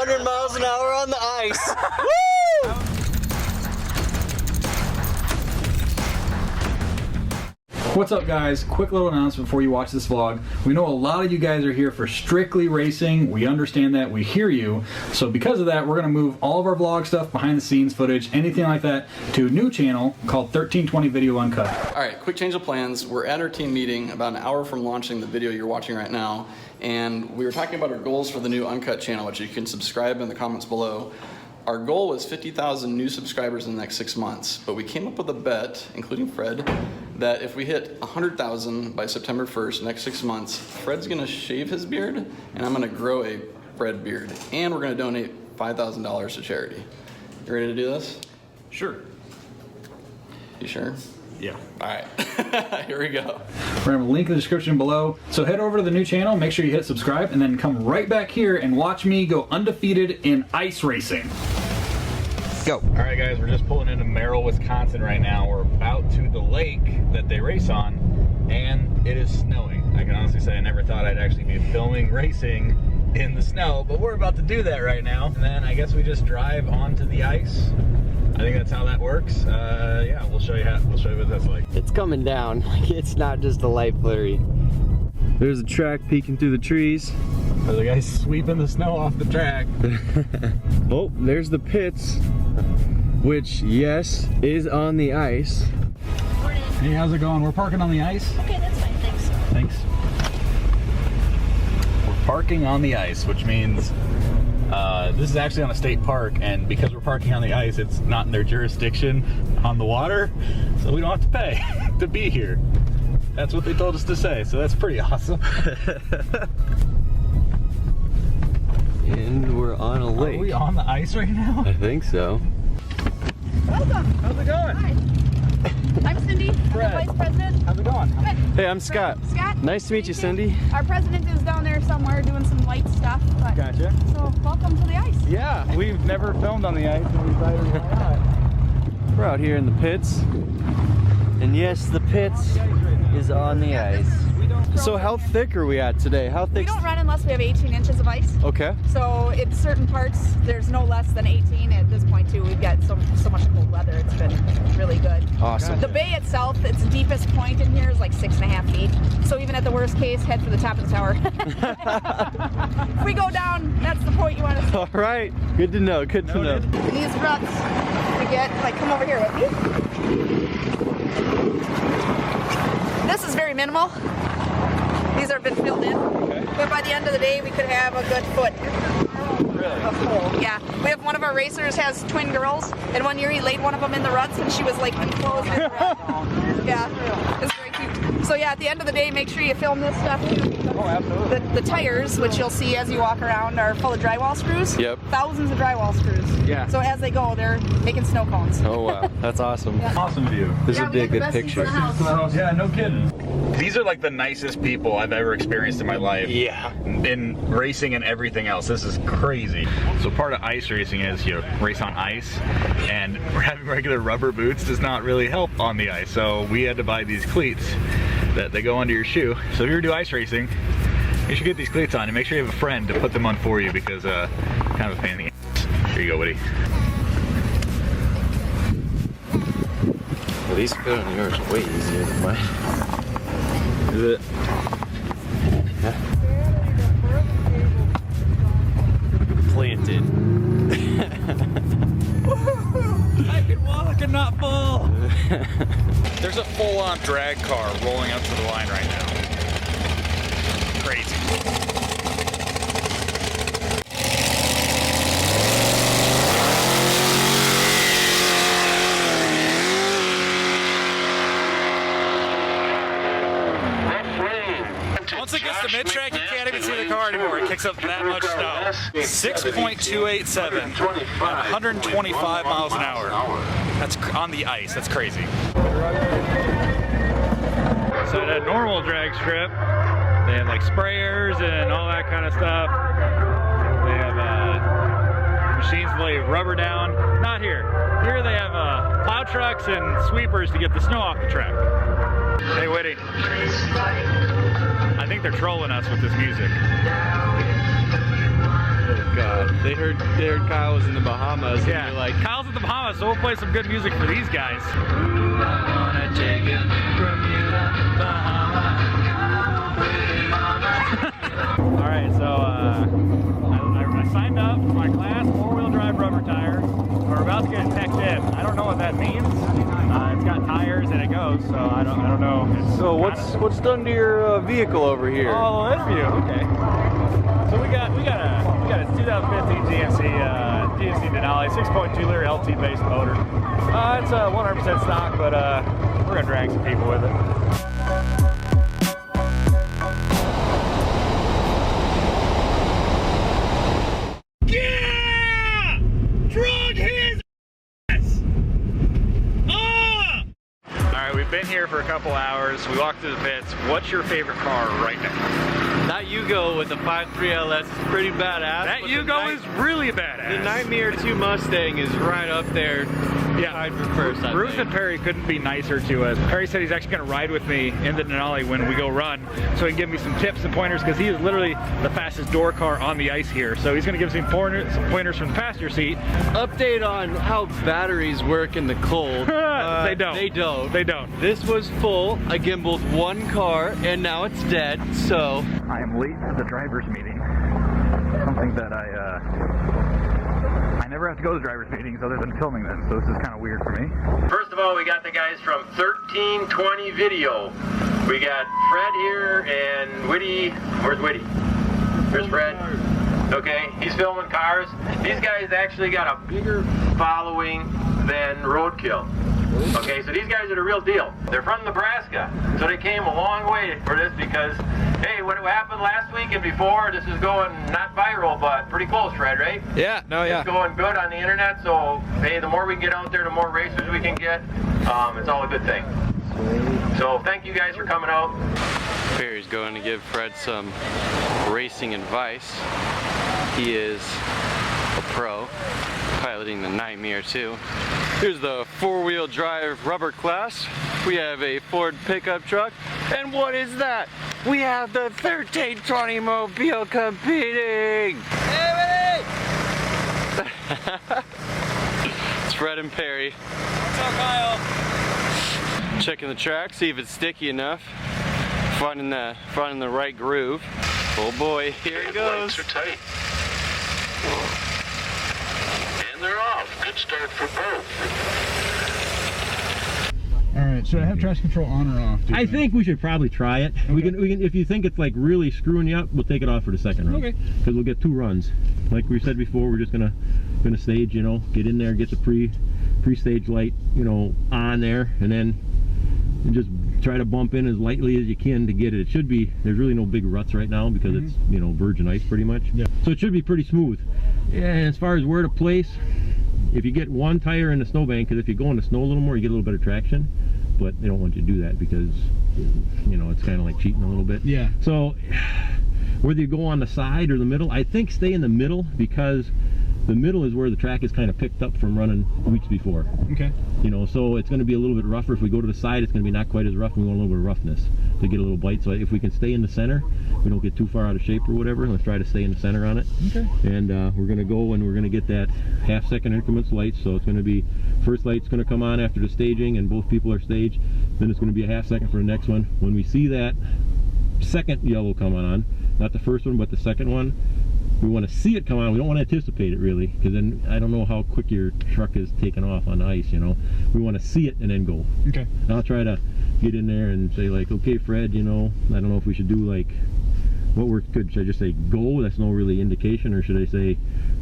100 miles an hour on the ice. Woo! What's up, guys? Quick little announcement before you watch this vlog. We know a lot of you guys are here for strictly racing. We understand that. We hear you. So because of that, we're going to move all of our vlog stuff, behind the scenes footage, anything like that, to a new channel called 1320 Video Uncut. All right, quick change of plans. We're at our team meeting about an hour from launching the video you're watching right now. And we were talking about our goals for the new Uncut channel, which you can subscribe in the comments below. Our goal was 50,000 new subscribers in the next 6 months, but we came up with a bet, including Fred, that if we hit 100,000 by September 1st, next 6 months, Fred's gonna shave his beard, and I'm gonna grow a Fred beard, and we're gonna donate $5,000 to charity. You ready to do this? Sure. You sure? Yeah. All right, here we go. We're gonna have a link in the description below. So head over to the new channel, make sure you hit subscribe, and then come right back here and watch me go undefeated in ice racing. Go. All right, guys, we're just pulling into Merrill, Wisconsin right now. We're about to the lake that they race on, and it is snowing. I can honestly say I never thought I'd actually be filming racing in the snow, but we're about to do that right now. And then I guess we just drive onto the ice. I think that's how that works. Yeah, we'll show you what that's like. It's coming down. It's not just a light flurry. There's a track peeking through the trees. There's the guys sweeping the snow off the track. Oh, there's the pits, which, yes, is on the ice. Hey, how's it going? We're parking on the ice. Okay, that's fine, thanks. Thanks. We're parking on the ice, which means this is actually on a state park, and because we're parking on the ice, it's not in their jurisdiction on the water, so we don't have to pay to be here. That's what they told us to say, so that's pretty awesome. And we're on a lake. Are we on the ice right now? I think so. Welcome. How's it going? Hi. I'm Cindy. I'm the Fred. Vice President. How's it going? Good. Hey, I'm Scott. Scott. Nice to meet you, Cindy. Our president is down there somewhere doing some light stuff. But, Gotcha. So welcome to the ice. Yeah, we've never filmed on the ice, and we decided why not. We're out here in the pits. And yes, the pits is on the ice. So how thick are we at today? How thick? We don't run unless we have 18 inches of ice. Okay. So in certain parts, there's no less than 18. At this point, too, we've got so much cold weather. It's been really good. Awesome. The bay itself, its deepest point in here is like 6.5 feet. So even at the worst case, head for the top of the tower. If we go down, that's the point you want to see. All right. Good to know. Good to know. These ruts, we get, like, come over here with me. This is very minimal. These have been filled in. Okay. But by the end of the day, we could have a good foot of hole. Yeah. We have one of our racers has twin girls, and one year he laid one of them in the ruts, and she was like enclosed in the rut. Yeah. It's very cute. So yeah, at the end of the day, make sure you film this stuff. Oh, absolutely. The tires, which you'll see as you walk around, are full of drywall screws. Yep. Thousands of drywall screws. Yeah. So as they go, they're making snow cones. Oh wow, that's awesome. Yeah. Awesome view. This Yeah, would be a we got good the best seats picture. in the house. Yeah, no kidding. These are like the nicest people I've ever experienced in my life. Yeah. In racing and everything else. This is crazy. So part of ice racing is you race on ice, and having regular rubber boots does not really help on the ice. So we had to buy these cleats that they go under your shoe. So if you ever do ice racing, you should get these cleats on and make sure you have a friend to put them on for you, because kind of a pain in the ass. Here you go, Woody. Well, these fit on yours way easier than mine. Is it? Yeah. Planted. I can walk and not fall. There's a full-on drag car rolling up to the line right now. Crazy. Once it gets to mid-track, you can't even see the car anymore. It kicks up that much snow. 6.287 at 125 miles an hour. That's on the ice. That's crazy. So at a normal drag strip, they have like sprayers and all that kind of stuff. They have machines to lay rubber down. Not here. Here they have plow trucks and sweepers to get the snow off the track. Hey, Whitty. I think they're trolling us with this music. Oh, God. They heard Kyle was in the Bahamas. And Yeah, they're like, Kyle's at the Bahamas, so we'll play some good music for these guys. I wanna take it from you to Bahamas. All right, so I signed up for my class 4-wheel drive rubber tire. We're about to get it teched in. I don't know what that means. It's got tires and it goes, so I don't know. It's so what's done to your vehicle over here? Oh, this view. Okay. So we got a 2015 GMC Denali 6.2 liter LT based motor. It's 100% stock, but we're gonna drag some people with it. Yeah! Drug his ass! Alright, we've been here for a couple hours. We walked through the pits. What's your favorite car right now? That Yugo with the 5.3 LS is pretty badass. That Yugo is really badass. The Nightmare 2 Mustang is right up there. Yeah, tied for first. Bruce and Perry couldn't be nicer to us. Perry said he's actually going to ride with me in the Denali when we go run, so he can give me some tips and pointers, because he is literally the fastest door car on the ice here. So he's going to give me some pointers from the passenger seat. Update on how batteries work in the cold. They don't. They don't. They don't. This was full. I gimbaled one car, and now it's dead. So I am late to the driver's meeting. Something that I never have to go to driver's meetings other than filming this, so this is kind of weird for me. First of all, we got the guys from 1320 Video. We got Fred here and Whitty. Where's Whitty? There's Fred. Okay, he's filming cars. These guys actually got a bigger following than Roadkill. Okay, so these guys are the real deal. They're from Nebraska, so they came a long way for this because, hey, what happened last week and before, this is going not viral, but pretty close, Fred, right? yeah, no, yeah. It's going good on the internet, so hey, the more we can get out there, the more racers we can get. It's all a good thing. So thank you guys for coming out. Perry's going to give Fred some racing advice. He is a pro, piloting the Nightmare 2. Here's the 4-wheel drive rubber class. We have a Ford pickup truck. And what is that? We have the 1320 Mobile competing! Hey, it's Fred and Perry. What's up, Kyle? Checking the track, see if it's sticky enough. Finding the right groove. Oh boy, here it goes. Lights are tight. And they're off. Good start for both. Alright, should I have traction control on or off? I think we should probably try it. Okay. We can if you think it's like really screwing you up, we'll take it off for the second run. Okay. Because we'll get 2 runs. Like we said before, we're just gonna stage, you know, get in there, get the pre-stage light, you know, on there, and then just try to bump in as lightly as you can to get it. It should be, there's really no big ruts right now because it's, you know, virgin ice pretty much. Yeah. So it should be pretty smooth. And as far as where to place, if you get one tire in the snowbank, because if you go in the snow a little more, you get a little better traction, but they don't want you to do that because, you know, it's kind of like cheating a little bit. Yeah. So whether you go on the side or the middle, I think stay in the middle, because the middle is where the track is kind of picked up from running weeks before. Okay. You know, so it's going to be a little bit rougher. If we go to the side, it's going to be not quite as rough. We want a little bit of roughness to get a little bite. So if we can stay in the center, we don't get too far out of shape or whatever. Let's try to stay in the center on it. Okay. And we're going to go and we're going to get that half-second increments lights. So it's going to be, first light's going to come on after the staging and both people are staged. Then it's going to be a half-second for the next one. When we see that second yellow come on, not the first one, but the second one, we want to see it come on. We don't want to anticipate it really, because then I don't know how quick your truck is taking off on ice, you know. We want to see it and then go. Okay. And I'll try to get in there and say like, okay, Fred, you know, I don't know if we should do like, what works good? Should I just say go? That's no really indication, or should I say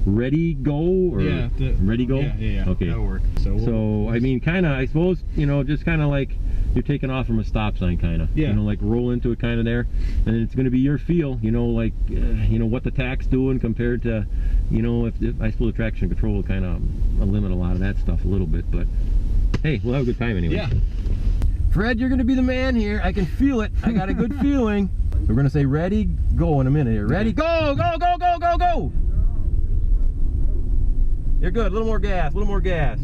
ready go? Or yeah, ready go? Yeah. Okay. That'll work. So I mean, kind of, I suppose, you know, just kind of like you're taking off from a stop sign, kind of. Yeah. You know, like roll into it kind of there, and it's going to be your feel, you know, like you know what the tack's doing compared to, you know, if I suppose the traction control will kind of limit a lot of that stuff a little bit, but hey, we'll have a good time anyway. Yeah. Fred, you're going to be the man here. I can feel it. I got a good feeling. We're going to say ready, go in a minute here. Ready, go, go, go, go, go, go. You're good. A little more gas, a little more gas.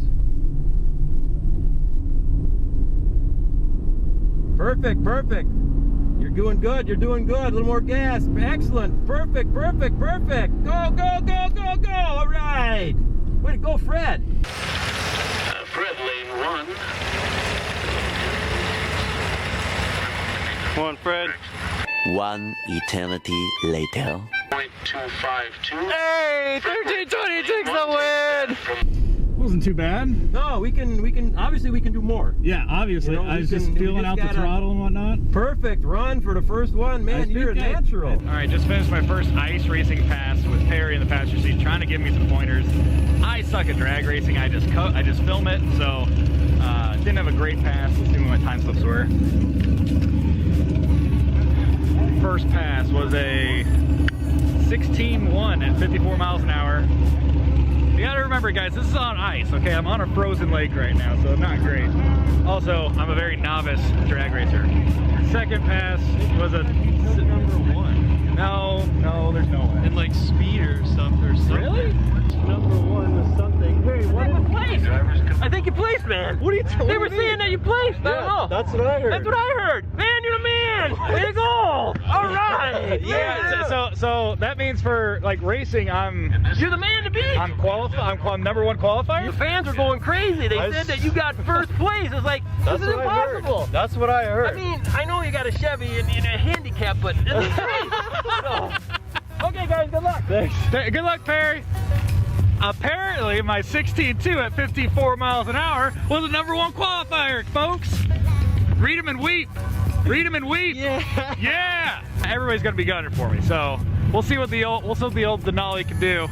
Perfect, perfect. You're doing good. You're doing good. A little more gas. Excellent. Perfect, perfect, perfect. Go, go, go, go, go. All right. Way to go, Fred. Fred, lane 1. Come on, Fred. One eternity later. 0.252. Hey, 1320 takes the win. Wasn't too bad. No, we can, obviously we can do more. Yeah, obviously. You know, I was just we feeling out the throttle and whatnot. Perfect run for the first one. Man, you're a natural. All right, just finished my first ice racing pass with Perry in the passenger seat, trying to give me some pointers. I suck at drag racing. I just film it, so didn't have a great pass. Let's see what my time slips were. First pass was a 16.1 at 54 miles an hour. You gotta remember, guys, this is on ice, okay? I'm on a frozen lake right now, so not great. Also, I'm a very novice drag racer. Second pass was a number 1. No, there's no way. And like speed or something. Really? Number 1 was something. Hey, what was placed? I think you placed, man. What are you telling me? They were saying that you placed. I don't know. That's what I heard. That's what I heard. Man, you're the man. Way to go. All right. Yeah. So that means for like racing, You're the man to beat. I'm qualified. I'm number 1 qualifier. Your fans are going crazy. They said that you got first place. It's like, this is impossible. That's what I heard. I mean, I know you got a Chevy and a handicap, but this is great. So, okay, guys, good luck. Thanks. Good luck, Perry. Apparently, my 16.2 at 54 miles an hour was the number 1 qualifier, folks. Read them and weep. Read them and weep. Yeah. Yeah. Everybody's gonna be gunning for me, so we'll see what the old Denali can do.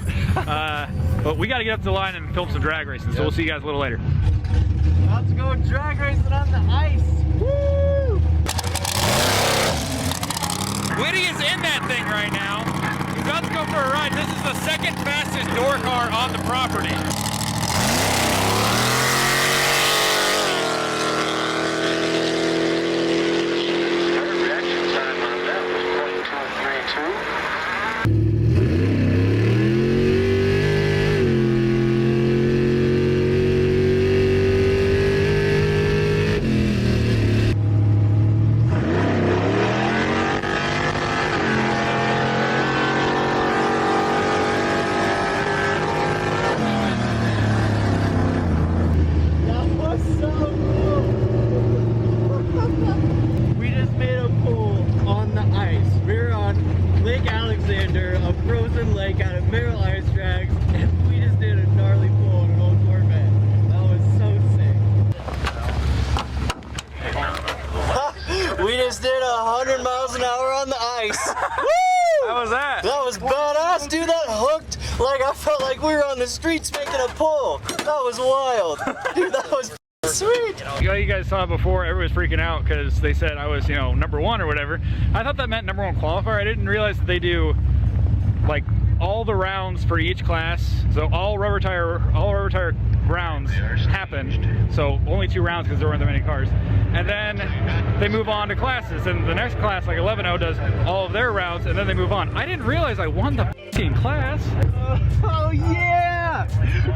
But we got to get up to the line and film some drag racing. So we'll see you guys a little later. Let's go drag racing on the ice. Woo! Woody is in that thing right now. He's about to go for a ride. This is the second fastest door car on the property. Our reaction time on that was 0.232. We just made a pool on the ice. We're on Lake Alexander, a frozen lake out of Merrill Ice Drags, and we just did a gnarly pool on an old Corvette. That was so sick. We just did 100 miles an hour on the ice. Woo! How was that? That was badass, dude. That hooked. Like, I felt like we were on the streets making a pull. That was wild. Dude, that was sweet. You guys saw before, everybody was freaking out because they said I was, number 1 or whatever. I thought that meant number 1 qualifier. I didn't realize that they do like all the rounds for each class. So all rubber tire rounds happen. So only 2 rounds because there weren't that many cars. And then they move on to classes. And the next class, like 11-0, does all of their rounds, and then they move on. I didn't realize I won the f***ing class. Oh yeah!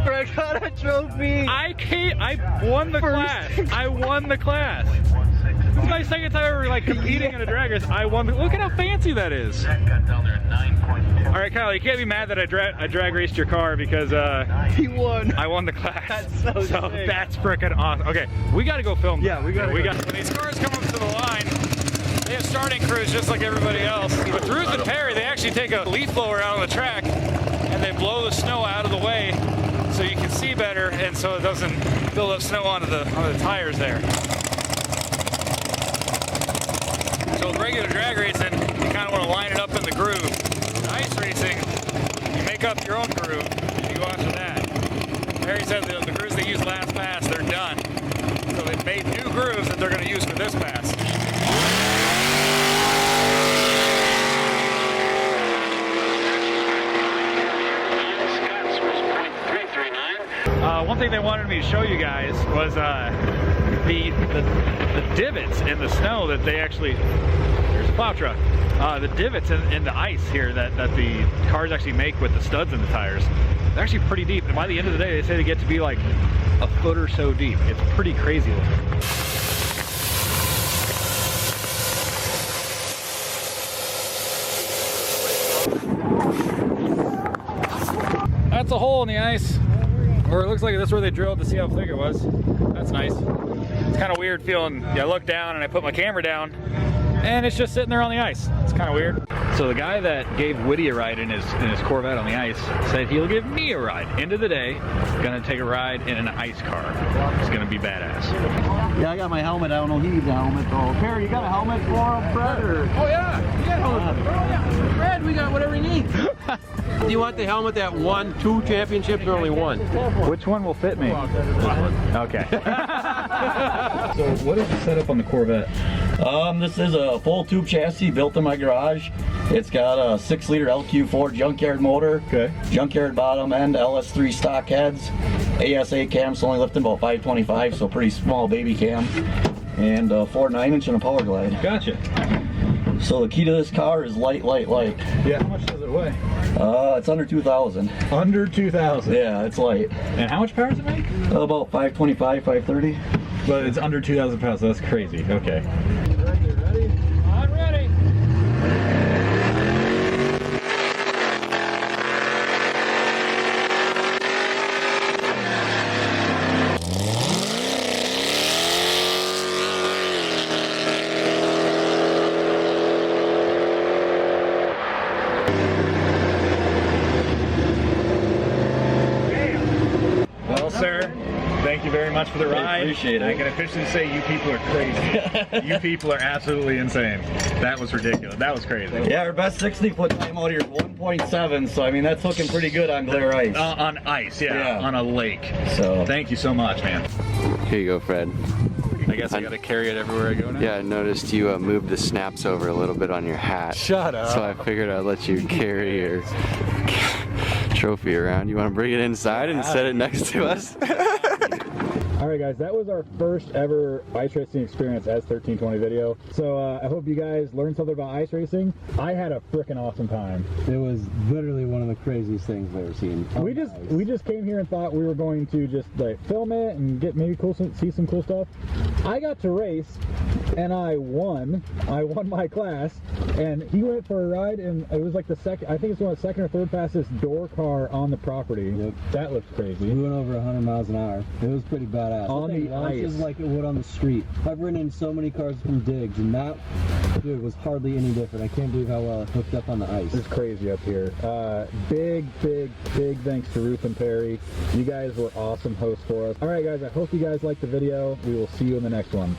Fred got a trophy. I won the class. I won the class. This is my second time ever like competing in a drag race. I won. Look at how fancy that is. All right, Kyle, you can't be mad that I drag raced your car because He won. I won the class. That's so sick. That's freaking awesome. Okay, we got to go film. Yeah, we got. When these cars come up to the line, they have starting crews just like everybody else. But Ruth and Perry, they actually take a leaf blower out on the track and they blow the snow out of the way so you can see better and so it doesn't build up snow onto the tires there. So with regular drag racing, you kind of want to line it up in the groove. In ice racing, you make up your own groove and you go after that. Perry said the grooves they used last pass, they're done. So they've made new grooves that they're going to use for this pass. One thing they wanted me to show you guys was the divots in the snow that they actually, here's a plow truck, the divots in the ice here that the cars actually make with the studs in the tires. They're actually pretty deep, and by the end of the day they say they get to be like a foot or so deep. It's pretty crazy looking. That's a hole in the ice. Or it looks like that's where they drilled to see how thick it was. That's nice. It's kind of weird feeling, I look down and I put my camera down and it's just sitting there on the ice. It's kind of weird. So the guy that gave Woody a ride in his Corvette on the ice said he'll give me a ride. End of the day, gonna take a ride in an ice car. It's gonna be badass. Yeah, I got my helmet. I don't know he needs a helmet though. Perry, you got a helmet for him, Fred? Or? Oh yeah, you got a helmet. Oh yeah, Fred, we got whatever he needs. Do you want the helmet that won 2 championships or only 1? Which one will fit me? Okay. So what is the setup on the Corvette? This is a full tube chassis built in my garage. It's got a 6-liter LQ4 junkyard motor, Okay. junkyard bottom end, LS3 stock heads, ASA cams only lifting about 525, so pretty small baby cam, and 4 9-inch and a power glide. Gotcha. So the key to this car is light. Yeah, how much does it weigh? It's under 2,000. Under 2,000. Yeah, it's light. And how much power does it make? About 525, 530. But it's under 2,000 pounds, so that's crazy. Okay. Ready? I'm ready. Well, sir, thank you very much for the ride. Appreciate it. I can officially say you people are crazy. You people are absolutely insane. That was ridiculous. That was crazy. Yeah, our best 60-foot time out here is 1.7, so I mean that's looking pretty good on glare ice. On ice, yeah, on a lake. So Thank you so much, man. Here you go, Fred. I guess I gotta carry it everywhere I go now? Yeah, I noticed you moved the snaps over a little bit on your hat. Shut up. So I figured I'd let you carry your trophy around. You want to bring it inside and set it next to us? Alright guys, that was our first ever ice racing experience as 1320 video. So I hope you guys learned something about ice racing. I had a freaking awesome time. It was literally one of the craziest things I've ever seen. We just came here and thought we were going to just like film it and get maybe see some cool stuff. I got to race and I won my class, and he went for a ride and it was like the second, I think it's one of the second or third fastest door car on the property. Yep. That looks crazy. We went over 100 miles an hour. It was pretty badass. On the ice. Like it would on the street. I've ridden in so many cars from digs, and that, dude, was hardly any different. I can't believe how well it hooked up on the ice. It's crazy up here. Big thanks to Ruth and Perry. You guys were awesome hosts for us. All right, guys, I hope you guys liked the video. We will see you in the next one.